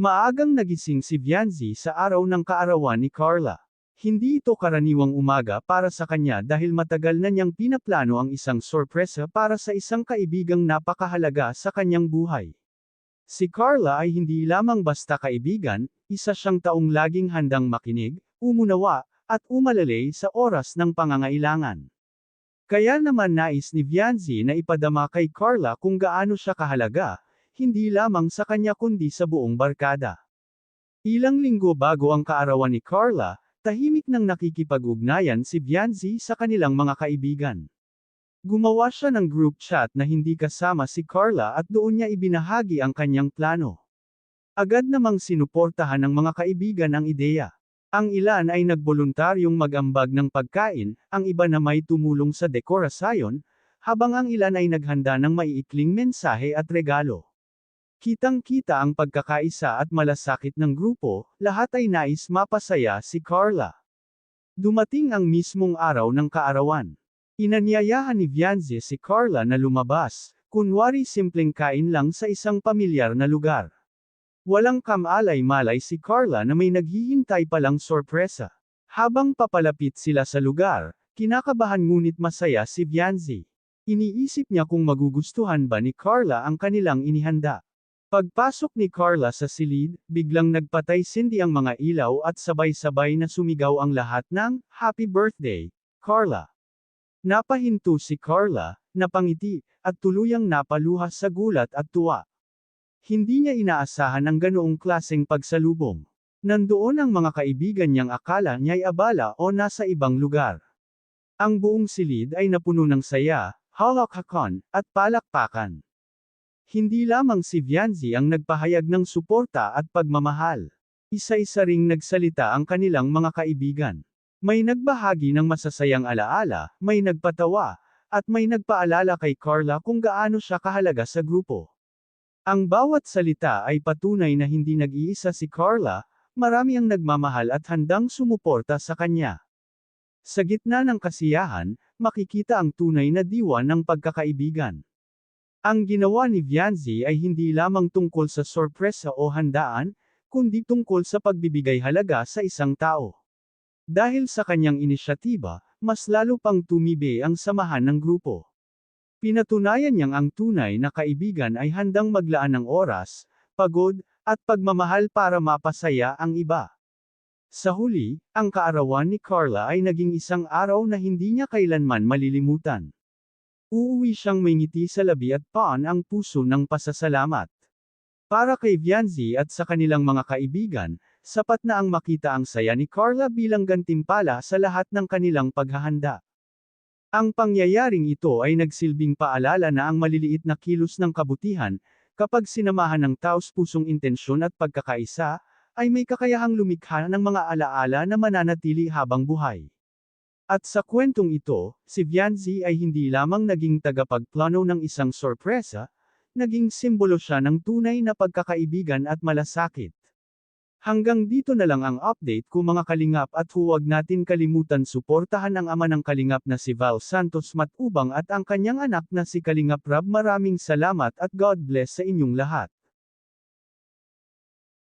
Maagang nagising si Vianzi sa araw ng kaarawan ni Carla. Hindi ito karaniwang umaga para sa kanya dahil matagal na niyang pinaplano ang isang sorpresa para sa isang kaibigang napakahalaga sa kanyang buhay. Si Carla ay hindi lamang basta kaibigan, isa siyang taong laging handang makinig, umunawa, at umalalay sa oras ng pangangailangan. Kaya naman nais ni Vianzi na ipadama kay Carla kung gaano siya kahalaga, hindi lamang sa kanya kundi sa buong barkada. Ilang linggo bago ang kaarawan ni Carla, tahimik nang nakikipag-ugnayan si Vianzi sa kanilang mga kaibigan. Gumawa siya ng group chat na hindi kasama si Carla at doon niya ibinahagi ang kanyang plano. Agad namang sinuportahan ng mga kaibigan ang ideya. Ang ilan ay nagboluntaryong mag-ambag ng pagkain, ang iba na may tumulong sa dekorasyon, habang ang ilan ay naghanda ng maiikling mensahe at regalo. Kitang-kita ang pagkakaisa at malasakit ng grupo, lahat ay nais mapasaya si Carla. Dumating ang mismong araw ng kaarawan. Inanyayahan ni Vianzi si Carla na lumabas, kunwari simpleng kain lang sa isang pamilyar na lugar. Walang kamalay-malay si Carla na may naghihintay palang sorpresa. Habang papalapit sila sa lugar, kinakabahan ngunit masaya si Vianzi. Iniisip niya kung magugustuhan ba ni Carla ang kanilang inihanda. Pagpasok ni Carla sa silid, biglang nagpatay-sindi ang mga ilaw at sabay-sabay na sumigaw ang lahat ng, "Happy Birthday, Carla!" Napahinto si Carla, napangiti, at tuluyang napaluha sa gulat at tuwa. Hindi niya inaasahan ang ganoong klaseng pagsalubong. Nandoon ang mga kaibigan niyang akala niya'y abala o nasa ibang lugar. Ang buong silid ay napuno ng saya, halakhakan, at palakpakan. Hindi lamang si Vianzi ang nagpahayag ng suporta at pagmamahal. Isa-isa ring nagsalita ang kanilang mga kaibigan. May nagbahagi ng masasayang alaala, may nagpatawa, at may nagpaalala kay Carla kung gaano siya kahalaga sa grupo. Ang bawat salita ay patunay na hindi nag-iisa si Carla, marami ang nagmamahal at handang sumuporta sa kanya. Sa gitna ng kasiyahan, makikita ang tunay na diwa ng pagkakaibigan. Ang ginawa ni Vianzi ay hindi lamang tungkol sa sorpresa o handaan, kundi tungkol sa pagbibigay halaga sa isang tao. Dahil sa kanyang inisyatiba, mas lalo pang tumibe ang samahan ng grupo. Pinatunayan niyang ang tunay na kaibigan ay handang maglaan ng oras, pagod, at pagmamahal para mapasaya ang iba. Sa huli, ang kaarawan ni Carla ay naging isang araw na hindi niya kailanman malilimutan. Uuwi siyang may ngiti sa labi at paan ang puso ng pasasalamat. Para kay Vianzi at sa kanilang mga kaibigan, sapat na ang makita ang saya ni Carla bilang gantimpala sa lahat ng kanilang paghahanda. Ang pangyayaring ito ay nagsilbing paalala na ang maliliit na kilos ng kabutihan, kapag sinamahan ng taos-pusong intensyon at pagkakaisa, ay may kakayahang lumikha ng mga alaala na mananatili habang buhay. At sa kwentong ito, si Vianzi ay hindi lamang naging tagapagplano ng isang sorpresa, naging simbolo siya ng tunay na pagkakaibigan at malasakit. Hanggang dito na lang ang update ko mga kalingap at huwag natin kalimutan suportahan ang ama ng kalingap na si Val Santos Matubang at ang kanyang anak na si Kalingap Rab. Maraming salamat at God bless sa inyong lahat.